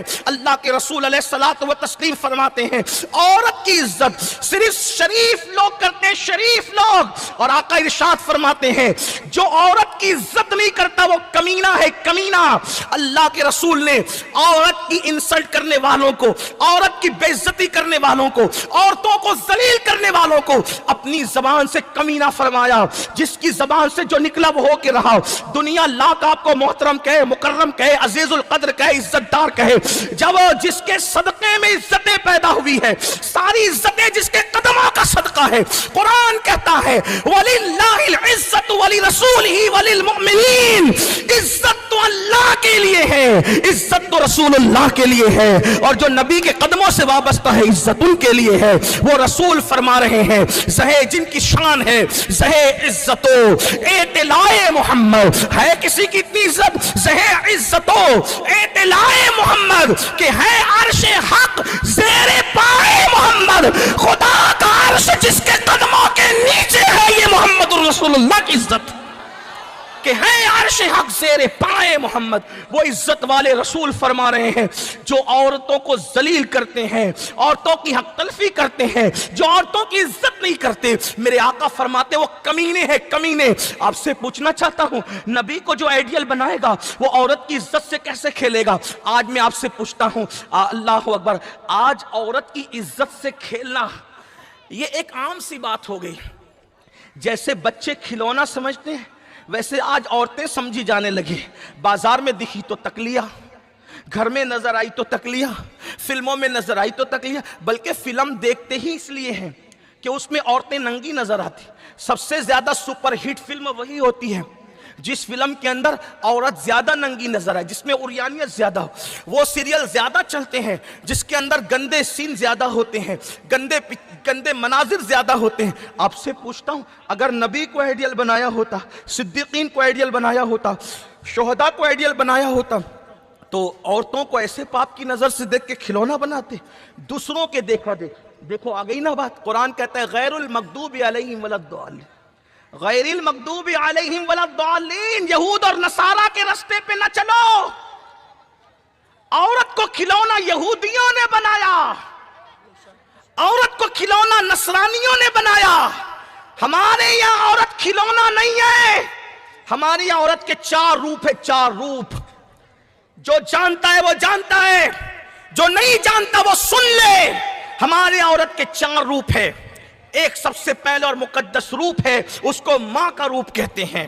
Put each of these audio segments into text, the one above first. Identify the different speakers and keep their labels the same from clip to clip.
Speaker 1: हैं। अल्लाह के रसूल अलैहिस्सलातु व तस्लीम फरमाते हैं औरत की इज्जत सिर्फ शरीफ लोग करते हैं, शरीफ लोग। और आका इरशाद फरमाते हैं जो औरत की इज्जत नहीं करता वो कमीना है, कमीना। अल्लाह के रसूल ने औरत की इंसल्ट करने वालों को, औरत की बेइज्जती करने वालों को, औरतों को जलील करने वालों को अपनी जबान से कमीना फरमाया। जिसकी जबान से जो निकला वो हो के रहा। दुनिया लाख आपको मोहतरम कहे, मुकर्रम कहे, अजीजुल कद्र कहे, इज्जतदार कहे, जब जिसके सदके में इज्जतें पैदा हुई है, सारी इज्जतें जिसके कदमों का सदका है। कुरान कहता है वलिल्लाहिल इज्जतु वलि रसूलिही वलिल मुमिनीन, इज्जत तो अल्लाह के लिए है, इज्जत तो रसूलुल्लाह के लिए है, और जो नबी के कदमों से वाबस्ता है इज्जत उनके लिए है। वो रसूल फरमा रहे हैं ज़हे जिनकी शान है ज़हे इज्जतो एतलाए मोहम्मद, है किसी की इतनी इज्जत ज़हे इज्जतो एतलाए मोहम्मद के है अर्शे हक ज़ेरे पाए मोहम्मद। खुदा का अर्श जिसके कदमों के नीचे है ये मोहम्मद रसूलुल्लाह की इज्जत कि है अर्श हक ज़ेरे पाए मोहम्मद। वो इज्जत वाले रसूल फरमा रहे हैं जो औरतों को जलील करते हैं, औरतों की हक तलफी करते हैं, जो औरतों की इज्जत नहीं करते, मेरे आका फरमाते वो कमीने हैं, कमीने। आपसे पूछना चाहता हूं नबी को जो आइडियल बनाएगा वो औरत की इज्जत से कैसे खेलेगा? आज मैं आपसे पूछता हूं, अल्लाह अकबर, आज औरत की इज्जत से खेलना ये एक आम सी बात हो गई। जैसे बच्चे खिलौना समझते हैं वैसे आज औरतें समझी जाने लगी। बाजार में दिखी तो तकलिया, घर में नजर आई तो तकलिया, फिल्मों में नजर आई तो तकलिया। बल्कि फिल्म देखते ही इसलिए हैं कि उसमें औरतें नंगी नजर आती। सबसे ज्यादा सुपरहिट फिल्म वही होती है जिस फिल्म के अंदर औरत ज्यादा नंगी नजर आए, जिसमें उरियानियत ज्यादा हो। वो सीरियल ज्यादा चलते हैं जिसके अंदर गंदे सीन ज्यादा होते हैं, गंदे मनाजिर ज्यादा होते हैं। आपसे पूछता हूं अगर नबी को आइडियल बनाया होता, सिद्दीकीन को आइडियल बनाया होता, शोहदा को आइडियल बनाया होता, तो औरतों को ऐसे पाप की नजर से देख के खिलौना बनाते? दूसरों के देखा देखो आ गई ना बात। कुरान कहता है गैरुल मगदूबि अलैहिम वलद्दालिन, गैरिल मगदूबी अलैहिम वलद्दालिन, यहूद और नसारा के रास्ते पे न चलो। औरत को खिलौना यहूदियों ने बनाया, औरत को खिलौना नसरानियों ने बनाया। हमारे यहां औरत खिलौना नहीं है, हमारे यहां औरत के चार रूप है, चार रूप। जो जानता है वो जानता है, जो नहीं जानता वो सुन ले। हमारे यहां औरत के चार रूप है। एक सबसे पहले और मुकद्दस रूप है, उसको मां का रूप कहते हैं।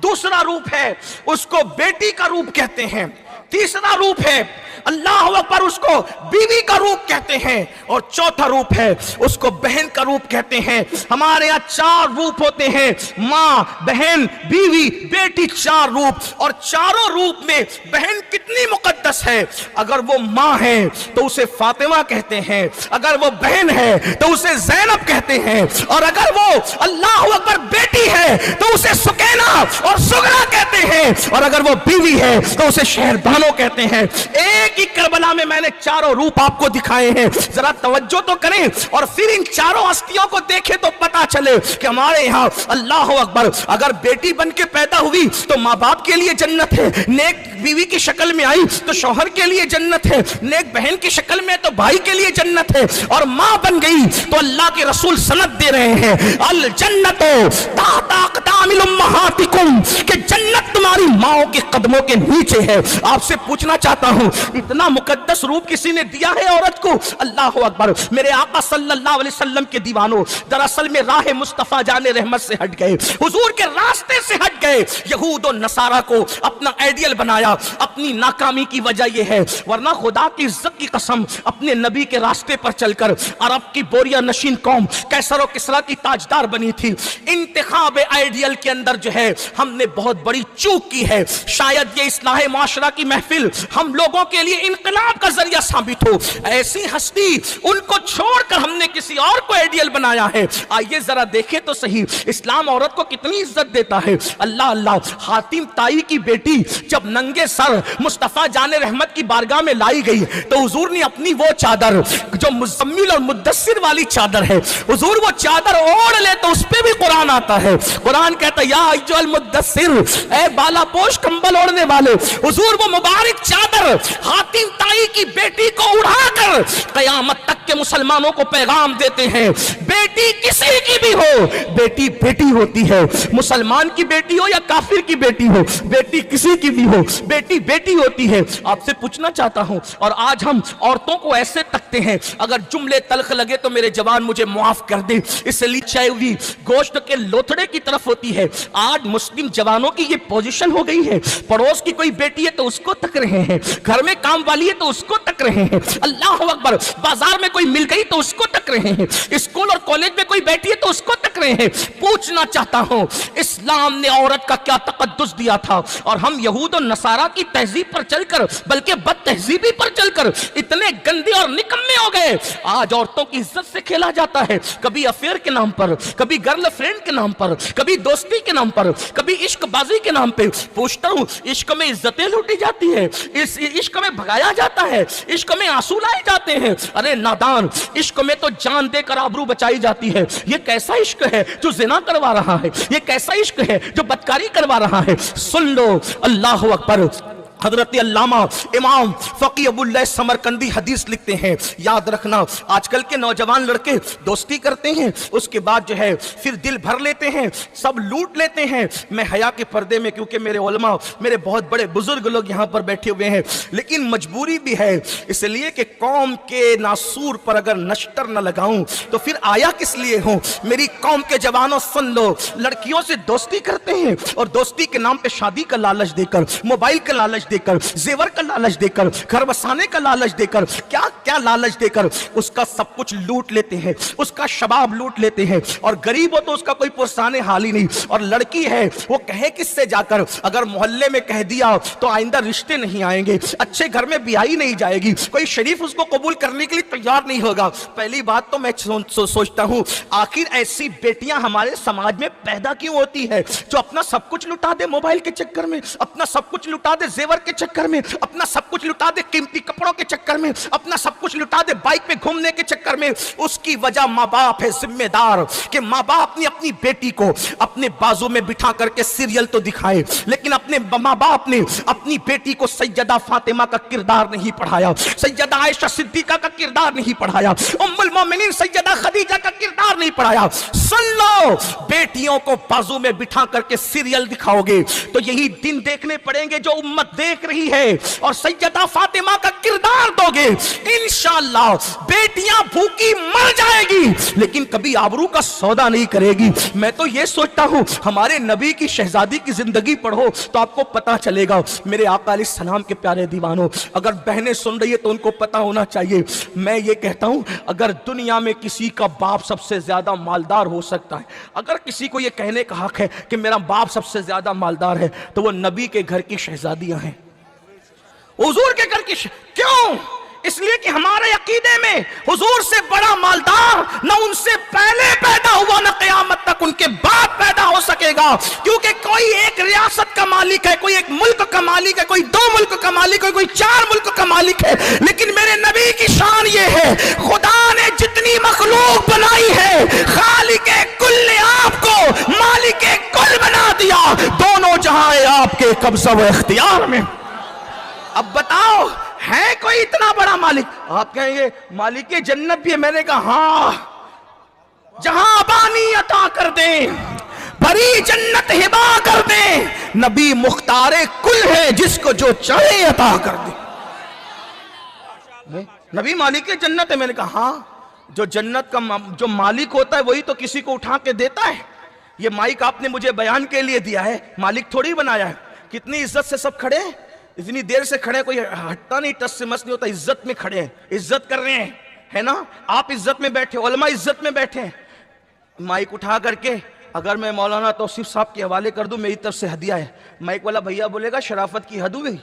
Speaker 1: दूसरा रूप है उसको बेटी का रूप कहते हैं। तीसरा रूप है अल्लाह अकबर उसको बीवी का रूप कहते हैं। और चौथा रूप है उसको बहन का रूप कहते हैं। हमारे यहाँ चार रूप होते हैं, माँ, बहन, बीवी, बेटी, चार रूप। और चारों रूप में बहन कितनी मुकद्दस है। अगर वो माँ है तो उसे फातिमा कहते हैं, अगर वो बहन है तो उसे ज़ैनब कहते हैं, और अगर वो अल्लाह अकबर बेटी है तो उसे सुकैना और सुगरा कहते हैं, और अगर वो बीवी है तो उसे शहरबानो कहते हैं। एक ही करबला में मैंने चारों रूप आपको दिखाए हैं, जरा तवज्जो तो करें और फिर इन चारों हस्तियों को देखें तो पता चले कि हमारे यहाँ अल्लाह अकबर अगर बेटी बन के पैदा हुई तो माँ बाप के लिए जन्नत है, नेक बीवी की शक्ल में आई तो शौहर के लिए जन्नत है, नेक बहन की शक्ल में तो भाई के लिए जन्नत है, और माँ बन गई तो अल्लाह के रसूल सनद दे रहे हैं अल जन्नतो ताता अक़दामिल उम्महातिकुम, कि जन्नत तुम्हारी माओ के कदमों के नीचे है। आपसे पूछना चाहता हूं इतना मुकद्दस रूप किसी ने दिया है औरत को? अल्लाह अकबर। मेरे आका सल्लल्लाहु अलैहि वसल्लम के दीवानों, दरअसल में राह मुस्तफा जाने रहमत से हट गए, हुजूर के रास्ते से हट गए, यहूद और नसारा को अपना आइडियल बनाया। अपनी नाकामी की वजह यह है, वरना खुदा की इज्जत की कसम अपने नबी के रास्ते पर चलकर अरब की बोरिया नशीन कौम कैसर और किसरा की ताजदार बनी थी। इंतखाब आइडियल के अंदर जो है हमने बहुत बड़ी चूक की है। शायद ये इस्लाह माशरा की महफिल हम लोगों के लिए इनकलाब का जरिया साबित हो। ऐसी हस्ती उनको छोड़कर हमने किसी और को आइडियल बनाया है। आइए जरा देखें तो सही इस्लाम औरत को कितनी इज्जत देता है। अल्लाह अल्लाह। हातिम ताई की बेटी जब नंगे सर मुस्तफा जाने रहमत की बारगाह में लाई गई तो हुजूर ने अपनी वो चादर जो मुज़म्मिल और मुद्दस्सिर वाली चादर है, हुजूर वो चादर ओढ़ ले तो उस पे भी कुरान आता है। कुरान कहता है या अय्युहल मुद्दस्सिर, ए बालापोश कंबल ओढ़ने वाले। हुजूर वो मुबारक चादर हातिम ताई की बेटी को उड़ाकर कयामत तक के मुसलमानों को पैगाम देते हैं, बेटी किसी की भी हो, बेटी बेटी होती है। मुसलमान की बेटी हो या काफिर की बेटी हो, बेटी किसी की भी हो, बेटी बेटी होती है। आपसे पूछना चाहता हूं, और आज हम औरतों को ऐसे तकते हैं, अगर जुमले तल्ख लगे तो मेरे जवान मुझे माफ कर दे, इसलिए चाहे हुई गोश्त के लोथड़े की तरफ होती है। आज मुस्लिम जवानों की ये पोजीशन हो गई है, पड़ोस की कोई बेटी है तो उसको तक रहे हैं, घर में काम वाली है तो उसको तक रहे हैं, अल्लाह अकबर, बाजार में कोई मिल गई तो उसको तक रहे हैं, स्कूल और कॉलेज में कोई बैठी है तो उसको तक रहे हैं। पूछना चाहता हूं, इस्लाम ने औरत का क्या तकद्दुस दिया था, और हम यहूद और नसारा की तहजीब पर चलकर, बल्कि बद तहजीबी पर चलकर इतने गंदे और निकम्मे हो गए। आज औरतों की इज्जत से खेला जाता है, कभी अफेयर के नाम पर, कभी गर्लफ्रेंड के नाम पर, कभी दोस्ती के नाम पर, कभी इश्कबाजी के नाम पे। पूछता हूं, इश्क में इज्जतें लूटी जाती है, इस इश्क में भगाया जाता है, इश्क में आंसू लाए जाते हैं। अरे नादान, इश्क में तो जान देकर आबरू बचाई जाती है। ये कैसा इश्क है जो जिना करवा रहा है, ये कैसा इश्क है जो बदकारी करवा रहा है। सुन लो, अल्लाह अकबर। हजरत अल्लामा इमाम फकी अबुल्लाह समरकंदी हदीस लिखते हैं, याद रखना, आजकल के नौजवान लड़के दोस्ती करते हैं, उसके बाद जो है फिर दिल भर लेते हैं, सब लूट लेते हैं। मैं हया के पर्दे में, क्योंकि मेरे उलमा, मेरे बहुत बड़े बुजुर्ग लोग यहाँ पर बैठे हुए हैं, लेकिन मजबूरी भी है, इसलिए कि कौम के नासूर पर अगर नश्तर न लगाऊं तो फिर आया किस लिए हूं। मेरी कौम के जवानों सुन लो, लड़कियों से दोस्ती करते हैं, और दोस्ती के नाम पे शादी का लालच देकर, मोबाइल का लालच देकर, जेवर का लालच देकर, घर बसाने का लालच देकर, क्या क्या लालच देकर उसका सब कुछ लूट लेते हैं, उसका शबाब लूट लेते हैं। और गरीब हो तो उसका कोई पुरसाने हाल ही नहीं, और लड़की है वो कहे किससे जाकर, अगर मोहल्ले में कह दिया तो आइंदा रिश्ते नहीं आएंगे, अच्छे घर में ब्याही नहीं जाएगी, कोई शरीफ उसको कबूल करने के लिए तैयार नहीं होगा। पहली बात तो मैं सोचता हूं, आखिर ऐसी बेटियां हमारे समाज में पैदा क्यों होती है जो अपना सब कुछ लुटा दे मोबाइल के चक्कर में, अपना सब कुछ लुटा दे जेवर के चक्कर में, अपना सब कुछ लुटा दे कीमती कपड़ों के चक्कर में, अपना सब कुछ लुटा दे बाइक पे घूमने के चक्कर में। उसकी वजह माँ बाप है जिम्मेदार, कि माँ बाप ने अपनी बेटी को अपने बाजू में बिठा करके सीरियल तो दिखाए, लेकिन अपने माँ बाप ने अपनी बेटी को सैयदा फातिमा का किरदार नहीं पढ़ाया, सैयदा आयशा सिद्दीका का किरदार नहीं पढ़ाया, उम्मुल मोमिनीन सैयदा खदीजा का किरदार नहीं पढ़ाया। सुन लो, बेटियों को बाजू में बिठा करके सीरियल दिखाओगे तो यही दिन देखने पड़ेंगे जो उम्मत देख रही है, और सैयदा फातिमा का किरदार दोगे, इंशाअल्लाह बेटियां भूखी मर जाएगी लेकिन कभी आबरू का सौदा नहीं करेगी। मैं तो ये सोचता हूं, हमारे नबी की शहजादी की जिंदगी पढ़ो तो आपको पता चलेगा। मेरे आका अलैहिस्सलाम के प्यारे दीवानों, अगर बहनें सुन रही है तो उनको पता होना चाहिए। मैं ये कहता हूं, अगर दुनिया में किसी का बाप सबसे ज्यादा मालदार हो सकता है, अगर किसी को ये कहने का हक है कि मेरा बाप सबसे ज्यादा मालदार है, तो वो नबी के घर की शहजादियां हैं, हुजूर के घर की। क्यों? इसलिए कि हमारे अकीदे में हुजूर से बड़ा मालदार न उनसे पहले पैदा हुआ, न क़यामत तक उनके बाद पैदा हो सकेगा। क्योंकि कोई एक रियासत का मालिक है, कोई एक मुल्क का मालिक है, कोई 2 मुल्क का मालिक है, कोई 4 मुल्क का मालिक है, लेकिन मेरे नबी की शान ये है, खुदा ने जितनी मखलूक बनाई है, खालिके कुल आपको मालिके कुल बना दिया, दोनों जहां आपके कब्जा व इख्तियार में। अब बताओ, है कोई इतना बड़ा मालिक? आप कहेंगे मालिक जन्नत भी है। मैंने कहा हाँ, जहां बानी अता कर दे, बड़ी जन्नत हिबा कर दे, नबी मुख्तारे कुल है, जिसको जो चाहे अता कर दे। नबी मालिक जन्नत है। मैंने कहा हाँ, जो जन्नत का जो मालिक होता है वही तो किसी को उठा के देता है। ये माइक आपने मुझे बयान के लिए दिया है, मालिक थोड़ी बनाया है। कितनी इज्जत से सब खड़े हैं, इतनी देर से खड़े, कोई हटता नहीं, टस से मस नहीं होता, इज्जत में खड़े हैं, इज्जत कर रहे हैं, है ना। आप इज्जत में बैठे, उलमा इज्जत में बैठे हैं। माइक उठा करके अगर मैं मौलाना तौसीफ साहब के हवाले कर दूं, मेरी तरफ से हदिया है, माइक वाला भैया बोलेगा शराफत की हद हुई।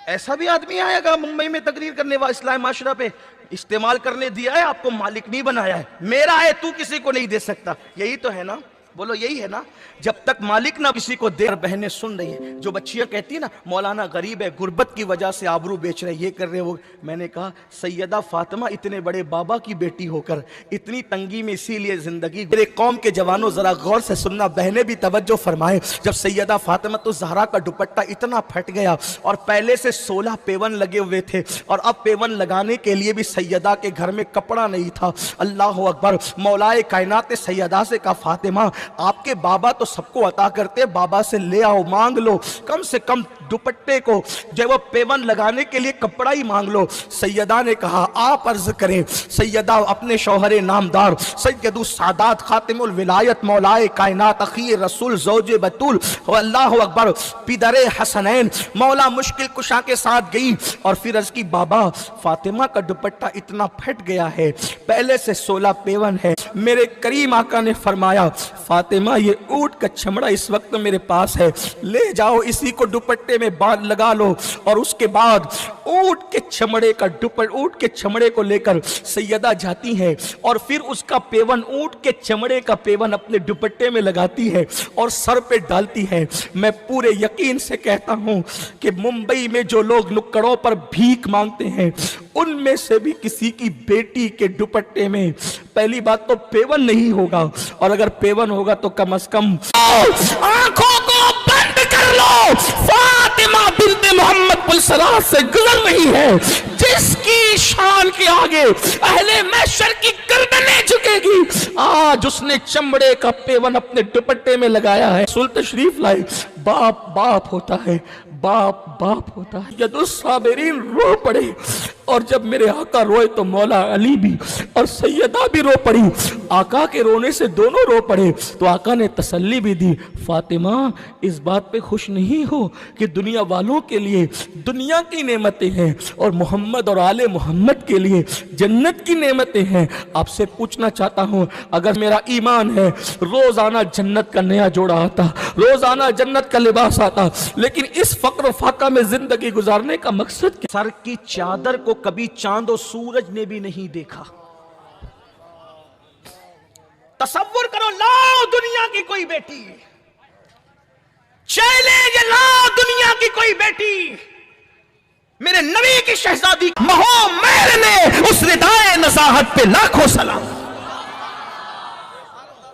Speaker 1: ऐसा भी आदमी आएगा मुंबई में तकरीर करने वाला, इस्लाम माशरा पे इस्तेमाल करने दिया है, आपको मालिक नहीं बनाया है, मेरा है, तू किसी को नहीं दे सकता। यही तो है ना। बोलो यही है ना। जब तक मालिक ना किसी को दे, बहनें सुन रही हैं, जो बच्चियां कहती है ना मौलाना गरीब है, गुर्बत की वजह से आबरू बेच रहे, ये कर रहे वो। मैंने कहा सैयदा फातिमा इतने बड़े बाबा की बेटी होकर इतनी तंगी में इसीलिए जिंदगी। मेरे कौम के जवानों जरा गौर से सुनना, बहनें भी तवज्जो फरमाए। जब सैयदा फातिमा तो ज़हरा का दुपट्टा इतना फट गया और पहले से 16 पेवन लगे हुए थे और अब पेवन लगाने के लिए भी सैयदा के घर में कपड़ा नहीं था। अल्लाह अकबर। मौलाए कायनात ने सैयदा से कहा फातिमा आपके बाबा तो सबको अता करते, बाबा से ले आओ, मांग लो, कम से कम दुपट्टे को जब वो पेवन लगाने के लिए कपड़ा ही मांग लो। सैयदा ने कहा आप अर्ज करें। सैयदा अपने शौहरे नामदार सैयदु सादात खातिमुल विलायत मौलाए कायनात अखी रसूल ज़ौजे बतूल अल्लाह अकबर पिदरे हसनैन मौला मुश्किल कुशा के साथ गई और फिर अर्ज की बाबा फातिमा का दुपट्टा इतना फट गया है, पहले से 16 पेवन है। मेरे करीम आका ने फरमाया फातिमा ये ऊंट का चमड़ा इस वक्त मेरे पास है, ले जाओ इसी को दुपट्टे में बांध लगा लो। और उसके बाद ऊंट के चमड़े को लेकर सैयदा जाती है और फिर उसका पेवन, ऊंट के चमड़े का पेवन अपने दुपट्टे में लगाती है और सर पे डालती है। मैं पूरे यकीन से कहता हूं कि मुंबई में जो लोग नुक्कड़ों पर भीख मांगते हैं उनमें से भी किसी की बेटी के दुपट्टे में पहली बात तो पेवन नहीं होगा, और अगर पेवन होगा तो कम से कम आंखों को बंद कर लो। फातिमा बिन्ते मोहम्मद पुलसरात से गुजर रही है जिसकी शान के आगे अहले महशर की गर्दनें झुकेगी। आज उसने चमड़े का पेवन अपने दुपट्टे में लगाया है। सुल तशरीफ लाई। बाप बाप होता है, बाप बाप होता है। यदुस्साबिरीन रो पड़े और जब मेरे आका रोए तो मौला अली भी और सैयदा भी रो पड़ी। आका के रोने से दोनों रो पड़े तो आका ने तसल्ली भी दी फातिमा इस बात पे खुश नहीं हो कि दुनिया वालों के लिए दुनिया की नेमतें हैं और मोहम्मद और आले मोहम्मद के लिए जन्नत की नेमतें हैं। आपसे पूछना चाहता हूं अगर मेरा ईमान है रोजाना जन्नत का नया जोड़ा आता, रोजाना जन्नत का लिबास आता, लेकिन इस फक्र फाका में जिंदगी गुजारने का मकसद क्या? सर की चादर को कभी चांद और सूरज ने भी नहीं देखा। तसव्वुर करो लाओ दुनिया की कोई बेटी, चैलेंज लाओ दुनिया की कोई बेटी, मेरे नबी की शहजादी महो मेर ने उस रिदाए नज़ाहत पे लाखों सलाम।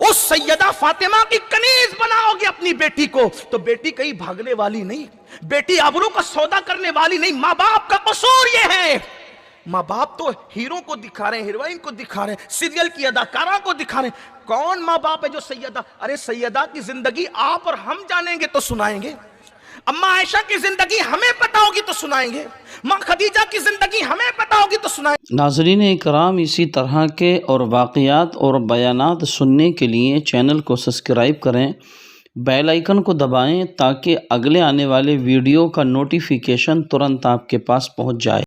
Speaker 1: उस सैयदा फातिमा की कनीज बनाओगे अपनी बेटी को तो बेटी कहीं भागने वाली नहीं, बेटी आबरू का सौदा करने वाली नहीं। माँ बाप का कसूर ये है, माँ बाप तो हीरो को दिखा रहे हैं, हीरोइन को दिखा रहे हैं, सीरियल की अदाकारा को दिखा रहे हैं। कौन माँ बाप है जो सैयदा? अरे सैयदा की जिंदगी आप और हम जानेंगे तो सुनाएंगे, अम्मा आयशा की जिंदगी हमें पता होगी तो सुनाएंगे, माँ खदीजा की जिंदगी हमें पता होगी तो सुनाएंगे।
Speaker 2: नाज़रीन इकराम इसी तरह के और वाक़यात और बयानात सुनने के लिए चैनल को सब्सक्राइब करें, बेल आइकन को दबाएं ताकि अगले आने वाले वीडियो का नोटिफिकेशन तुरंत आपके पास पहुंच जाए।